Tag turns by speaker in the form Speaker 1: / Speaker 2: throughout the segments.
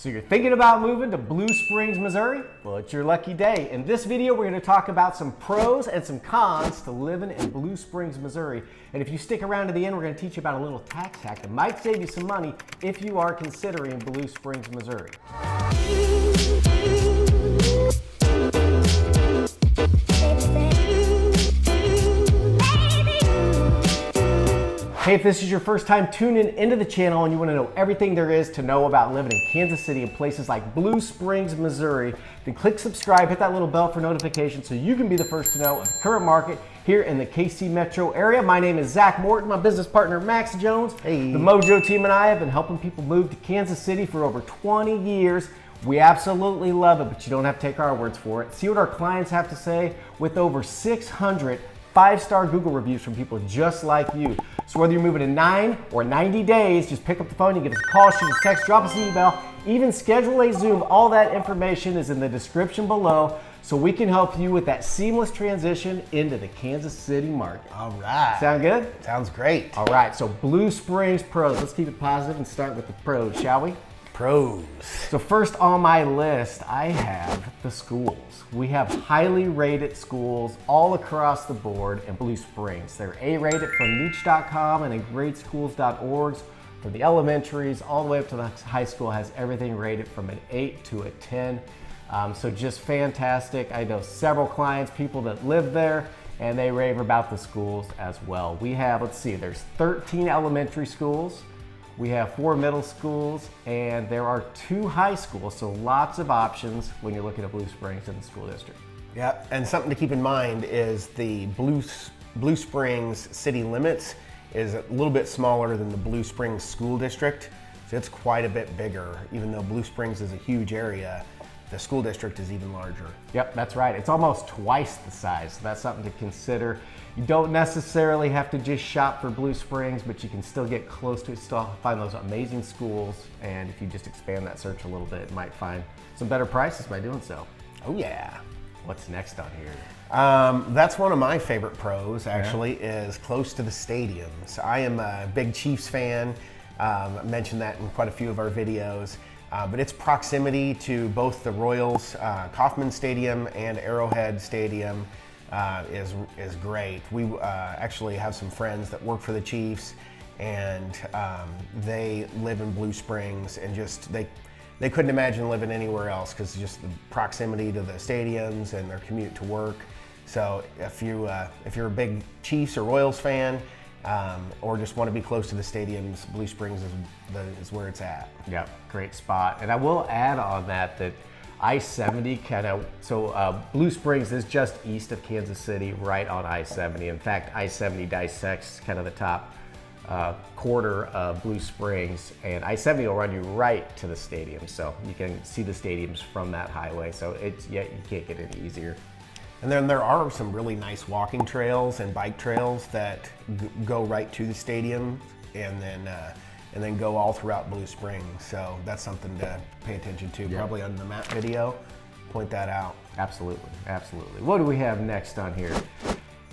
Speaker 1: So you're thinking about moving to Blue Springs, Missouri? Well, it's your lucky day. In this video, we're going to talk about some pros and some cons to living in Blue Springs, Missouri. And if you stick around to the end, we're going to teach you about a little tax hack that might save you some money if you are considering Blue Springs, Missouri. Hey, if this is your first time tuning into the channel and you want to know everything there is to know about living in Kansas City and places like Blue Springs, Missouri, then click subscribe, hit that little bell for notifications so you can be the first to know of the current market here in the KC metro area. My name is Zach Morton, my business partner Max Jones. Hey. The Mojo team and I have been helping people move to Kansas City for over 20 years. We absolutely love it, but you don't have to take our words for it. See what our clients have to say with over 600 5-star Google reviews from people just like you. So whether you're moving in 9 or 90 days, just pick up the phone, you give us a call, shoot us a text, drop us an email, even schedule a Zoom. All that information is in the description below so we can help you with that seamless transition into the Kansas City market.
Speaker 2: All right.
Speaker 1: Sound good?
Speaker 2: Sounds great.
Speaker 1: All right, so Blue Springs pros. Let's keep it positive and start with the pros, shall we?
Speaker 2: Pros.
Speaker 1: So first on my list, I have the schools. We have highly rated schools all across the board in Blue Springs. They're A-rated from niche.com and greatschools.org. From the elementaries all the way up to the high school has everything rated from an 8 to a 10. So just fantastic. I know several clients, people that live there, and they rave about the schools as well. We have, let's see, there's 13 elementary schools. We have 4 middle schools, and there are 2 high schools, so lots of options when you're looking at Blue Springs in the school district.
Speaker 2: Yep, and something to keep in mind is the Blue Springs city limits is a little bit smaller than the Blue Springs school district, so it's quite a bit bigger. Even though Blue Springs is a huge area, the school district is even larger.
Speaker 1: Yep, that's right. It's almost twice the size, so that's something to consider. You don't necessarily have to just shop for Blue Springs, but you can still get close to it, still find those amazing schools, and if you just expand that search a little bit, you might find some better prices by doing so.
Speaker 2: Oh yeah.
Speaker 1: What's next on here?
Speaker 2: That's one of my favorite pros, actually, is close to the stadiums. I am a big Chiefs fan. I mentioned that in quite a few of our videos. But its proximity to both the Royals Kauffman Stadium and Arrowhead Stadium is great. We actually have some friends that work for the Chiefs, and they live in Blue Springs, and just they couldn't imagine living anywhere else because just the proximity to the stadiums and their commute to work. So if you're a big Chiefs or Royals fan, or just want to be close to the stadiums, Blue Springs is where it's at.
Speaker 1: Yep, great spot. And I will add on that I-70 Blue Springs is just east of Kansas City, right on I-70. In fact, I-70 dissects kind of the top quarter of Blue Springs, and I-70 will run you right to the stadium. So you can see the stadiums from that highway. So you can't get any easier.
Speaker 2: And then there are some really nice walking trails and bike trails that go right to the stadium, and then go all throughout Blue Springs. So that's something to pay attention to. Yeah. Probably on the map video, point that out.
Speaker 1: Absolutely, absolutely. What do we have next on here?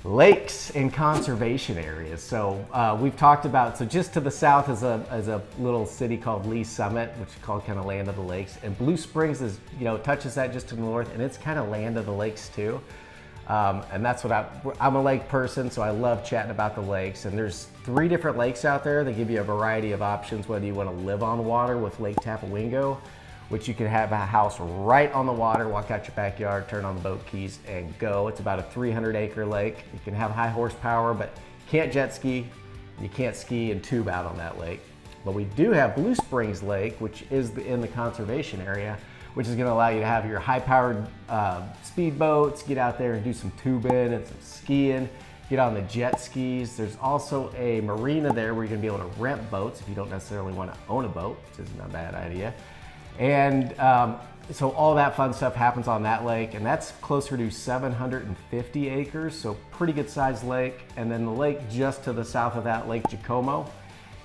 Speaker 1: Lakes and conservation areas. So we've talked about, so just to the south is a little city called Lee Summit, which is called kind of land of the lakes. And Blue Springs is, touches that just to the north, and it's kind of land of the lakes too. And that's what I'm a lake person, so I love chatting about the lakes. And there's 3 different lakes out there that give you a variety of options, whether you want to live on water with Lake Tapawingo, which you can have a house right on the water, walk out your backyard, turn on the boat keys, and go. It's about a 300-acre lake. You can have high horsepower, but you can't jet ski. You can't ski and tube out on that lake. But we do have Blue Springs Lake, which is in the conservation area, which is going to allow you to have your high-powered speedboats, get out there and do some tubing and some skiing, get on the jet skis. There's also a marina there where you're going to be able to rent boats if you don't necessarily want to own a boat, which isn't a bad idea. And so all that fun stuff happens on that lake, and that's closer to 750 acres, so pretty good sized lake. And then the lake just to the south of that, Lake Giacomo,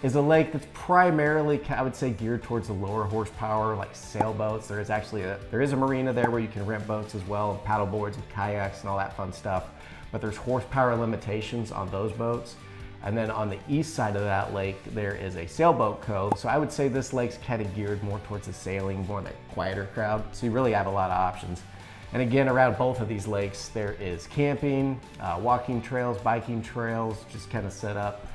Speaker 1: is a lake that's primarily, I would say, geared towards the lower horsepower, like sailboats. There is a marina there where you can rent boats as well, and paddle boards and kayaks and all that fun stuff. But there's horsepower limitations on those boats. And then on the east side of that lake, there is a sailboat cove. So I would say this lake's kind of geared more towards the sailing, more that quieter crowd. So you really have a lot of options. And again, around both of these lakes, there is camping, walking trails, biking trails, just kind of set up.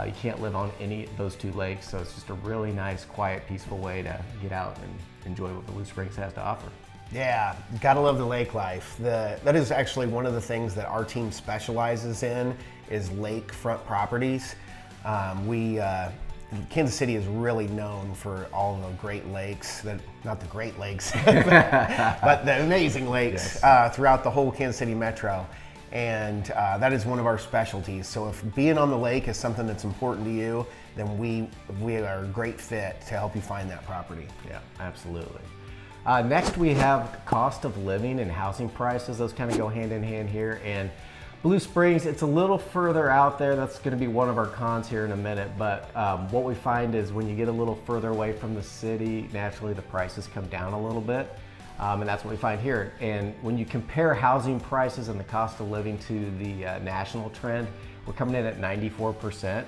Speaker 1: You can't live on any of those two lakes, so it's just a really nice, quiet, peaceful way to get out and enjoy what Blue Springs has to offer.
Speaker 2: Yeah, gotta love the lake life. That is actually one of the things that our team specializes in is lakefront properties. Kansas City is really known for all the Great Lakes, not the Great Lakes, but the amazing lakes throughout the whole Kansas City metro. And that is one of our specialties. So if being on the lake is something that's important to you, then we are a great fit to help you find that property.
Speaker 1: Yeah, absolutely. Next, we have cost of living and housing prices. Those kind of go hand in hand here. And Blue Springs, it's a little further out there. That's going to be one of our cons here in a minute. But what we find is when you get a little further away from the city, naturally the prices come down a little bit. And that's what we find here. And when you compare housing prices and the cost of living to the national trend, we're coming in at 94%.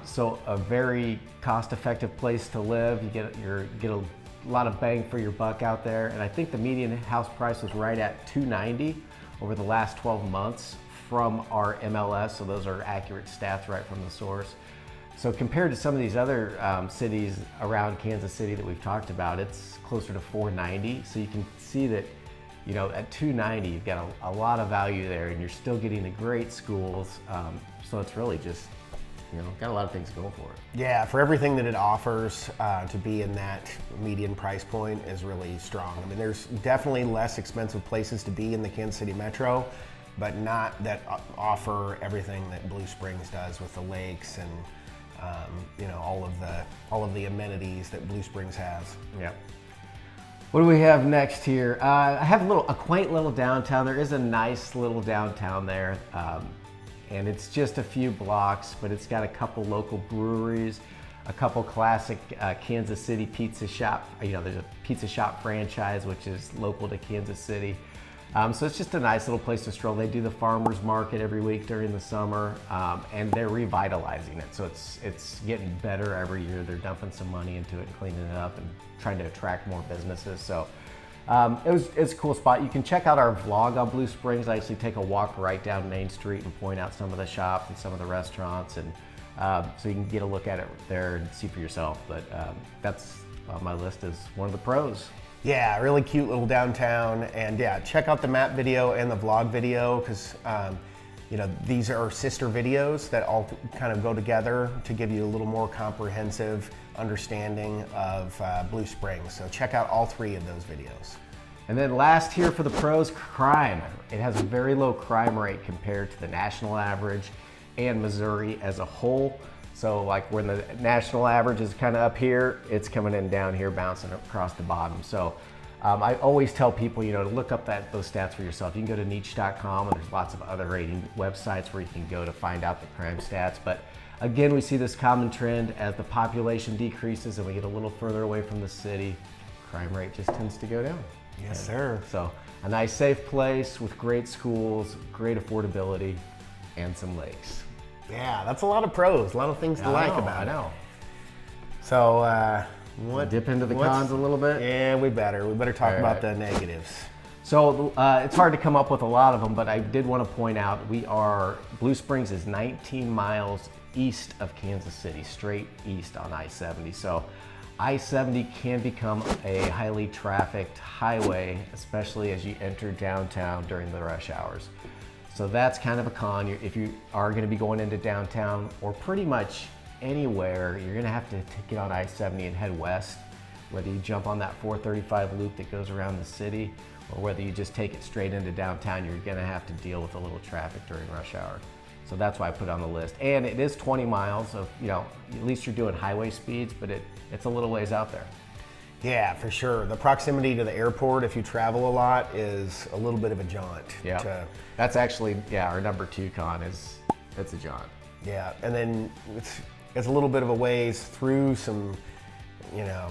Speaker 1: So a very cost-effective place to live. You get a lot of bang for your buck out there. And I think the median house price was right at $290 over the last 12 months from our MLS. So those are accurate stats right from the source. So compared to some of these other cities around Kansas City that we've talked about, it's closer to $490. So you can see that, you know, at $290, you've got a lot of value there, and you're still getting the great schools. So it's really just, you know, got a lot of things going for it.
Speaker 2: Yeah, for everything that it offers, to be in that median price point is really strong. I mean, there's definitely less expensive places to be in the Kansas City metro, but not that offer everything that Blue Springs does with the lakes and you know, all of the amenities that Blue Springs has.
Speaker 1: Yeah. What do we have next here? I have a quaint little downtown. There is a nice little downtown there, and it's just a few blocks, but it's got a couple local breweries, a couple classic Kansas City pizza shop. You know, there's a pizza shop franchise which is local to Kansas City. So it's just a nice little place to stroll. They do the farmers market every week during the summer, and they're revitalizing it. So it's getting better every year. They're dumping some money into it, cleaning it up, and trying to attract more businesses. So it's a cool spot. You can check out our vlog on Blue Springs. I actually take a walk right down Main Street and point out some of the shops and some of the restaurants, and so you can get a look at it there and see for yourself. But that's on my list as one of the pros.
Speaker 2: Yeah, really cute little downtown, and yeah, check out the map video and the vlog video because you know, these are sister videos that all kind of go together to give you a little more comprehensive understanding of Blue Springs. So check out all three of those videos.
Speaker 1: And then last here for the pros, crime. It has a very low crime rate compared to the national average and Missouri as a whole. So like when the national average is kind of up here, it's coming in down here, bouncing across the bottom. So I always tell people, you know, to look up those stats for yourself. You can go to niche.com, and there's lots of other rating websites where you can go to find out the crime stats. But again, we see this common trend as the population decreases and we get a little further away from the city, crime rate just tends to go down.
Speaker 2: Yes, sir.
Speaker 1: So a nice safe place with great schools, great affordability, and some lakes.
Speaker 2: Yeah, that's a lot of pros, a lot of things to like about it.
Speaker 1: I know.
Speaker 2: So,
Speaker 1: dip into the cons a little bit?
Speaker 2: Yeah, we better talk about the negatives.
Speaker 1: So it's hard to come up with a lot of them, but I did want to point out Blue Springs is 19 miles east of Kansas City, straight east on I-70. So I-70 can become a highly trafficked highway, especially as you enter downtown during the rush hours. So that's kind of a con. If you are going to be going into downtown or pretty much anywhere, you're going to have to get on I-70 and head west, whether you jump on that 435 loop that goes around the city or whether you just take it straight into downtown. You're going to have to deal with a little traffic during rush hour. So that's why I put it on the list. And it is 20 miles of, you know, at least you're doing highway speeds, but it's a little ways out there.
Speaker 2: Yeah, for sure. The proximity to the airport, if you travel a lot, is a little bit of a jaunt.
Speaker 1: Yeah, that's actually, our number 2 con is it's a jaunt.
Speaker 2: Yeah, and then it's a little bit of a ways through some, you know,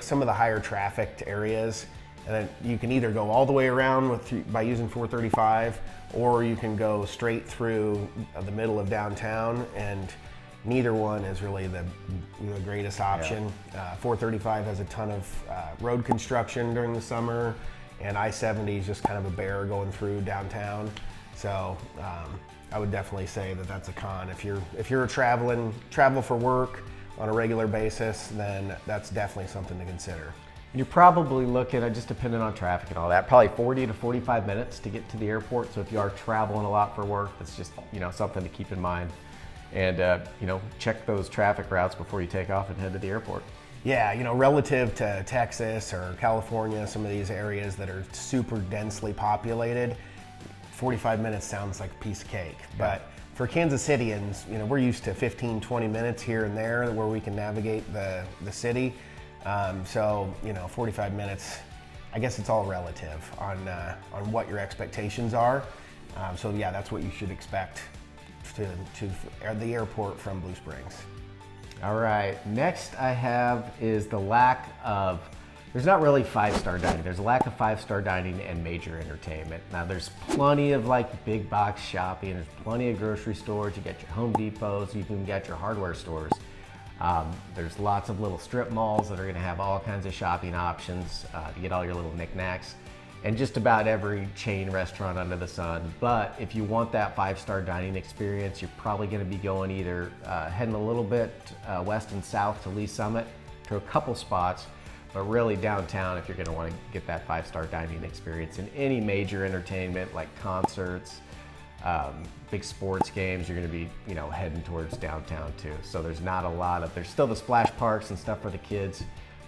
Speaker 2: some of the higher trafficked areas. And then you can either go all the way around by using 435, or you can go straight through the middle of downtown, and neither one is really the greatest option. 435 has a ton of road construction during the summer, and I-70 is just kind of a bear going through downtown. So I would definitely say that that's a con. If you're travel for work on a regular basis, then that's definitely something to consider.
Speaker 1: You're probably looking at, just depending on traffic and all that, probably 40 to 45 minutes to get to the airport. So if you are traveling a lot for work, that's just, something to keep in mind. And, check those traffic routes before you take off and head to the airport.
Speaker 2: Yeah, relative to Texas or California, some of these areas that are super densely populated, 45 minutes sounds like a piece of cake. But for Kansas Cityans, we're used to 15, 20 minutes here and there where we can navigate the city. So 45 minutes, I guess it's all relative on what your expectations are. So yeah, that's what you should expect to the airport from Blue Springs.
Speaker 1: All right, next I have is the lack of, there's not really 5-star dining. There's a lack of 5-star dining and major entertainment. Now there's plenty of big box shopping, there's plenty of grocery stores, you got your Home Depots, you even got your hardware stores. There's lots of little strip malls that are gonna have all kinds of shopping options to get all your little knickknacks, and just about every chain restaurant under the sun. But if you want that 5-star dining experience, you're probably gonna be going either heading a little bit west and south to Lee Summit to a couple spots, but really downtown if you're gonna wanna get that 5-star dining experience. And any major entertainment like concerts, big sports games, you're gonna be heading towards downtown too. So there's not a lot of, there's still the splash parks and stuff for the kids,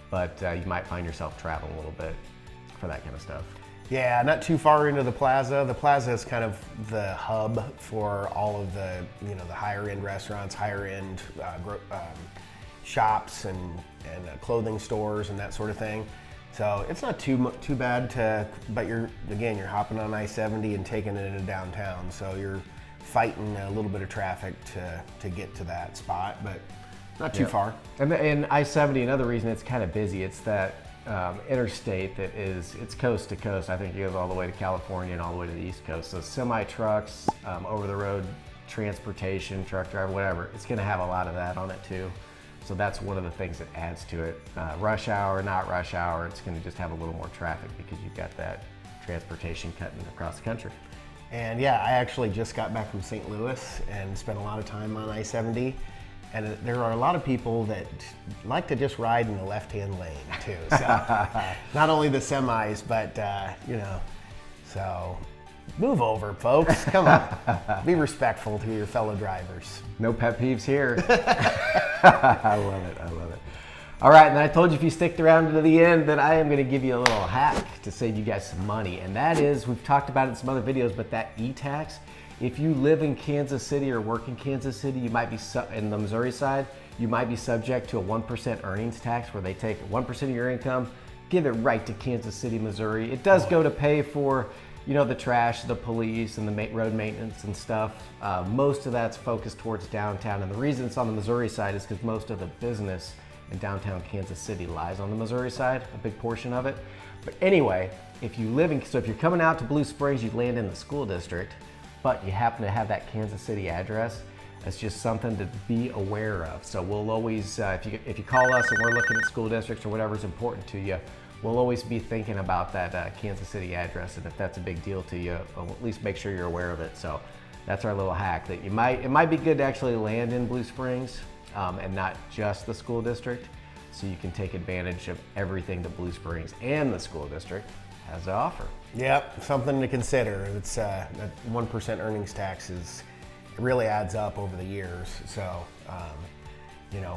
Speaker 1: but you might find yourself traveling a little bit for that kind of stuff.
Speaker 2: Yeah, not too far into the plaza. The plaza is kind of the hub for all of the the higher end restaurants, higher end shops and clothing stores and that sort of thing. So it's not too bad but you're hopping on I-70 and taking it into downtown. So you're fighting a little bit of traffic to get to that spot, but not too far.
Speaker 1: And I-70, another reason it's kind of busy, it's that interstate that it's coast to coast. I think it goes all the way to California and all the way to the East Coast. So semi trucks, over the road transportation, truck driver, whatever, it's gonna have a lot of that on it too. So that's one of the things that adds to it. Rush hour, not rush hour, it's gonna just have a little more traffic because you've got that transportation cutting across the country.
Speaker 2: And yeah, I actually just got back from St. Louis and spent a lot of time on I-70. And there are a lot of people that like to just ride in the left-hand lane too. So not only the semis, but so move over, folks. Come on, be respectful to your fellow drivers.
Speaker 1: No pet peeves here. I love it. All right, and I told you if you stick around to the end that I am going to give you a little hack to save you guys some money, and that is, we've talked about it in some other videos, but that e-tax. If you live in Kansas City or work in Kansas City, you might be in the Missouri side, you might be subject to a 1% earnings tax where they take 1% of your income, give it right to Kansas City, Missouri. It does go to pay for, the trash, the police, and the road maintenance and stuff. Most of that's focused towards downtown, and the reason it's on the Missouri side is because most of the business in downtown Kansas City lies on the Missouri side, a big portion of it. But anyway, if you're coming out to Blue Springs, you land in the school district, but you happen to have that Kansas City address, that's just something to be aware of. So we'll always, if you call us and we're looking at school districts or whatever's important to you, we'll always be thinking about that Kansas City address, and if that's a big deal to you, we'll at least make sure you're aware of it. So that's our little hack, that it might be good to actually land in Blue Springs and not just the school district, so you can take advantage of everything that Blue Springs and the school district has to offer.
Speaker 2: Yep, something to consider. It's that 1% earnings tax it really adds up over the years. So,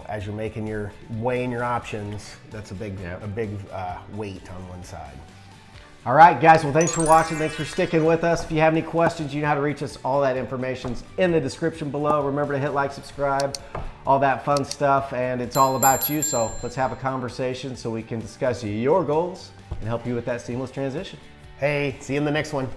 Speaker 2: as you're weighing your options, that's a big weight on one side.
Speaker 1: All right, guys. Well, thanks for watching. Thanks for sticking with us. If you have any questions, you know how to reach us. All that information's in the description below. Remember to hit like, subscribe, all that fun stuff, and it's all about you. So let's have a conversation so we can discuss your goals and help you with that seamless transition.
Speaker 2: Hey, see you in the next one.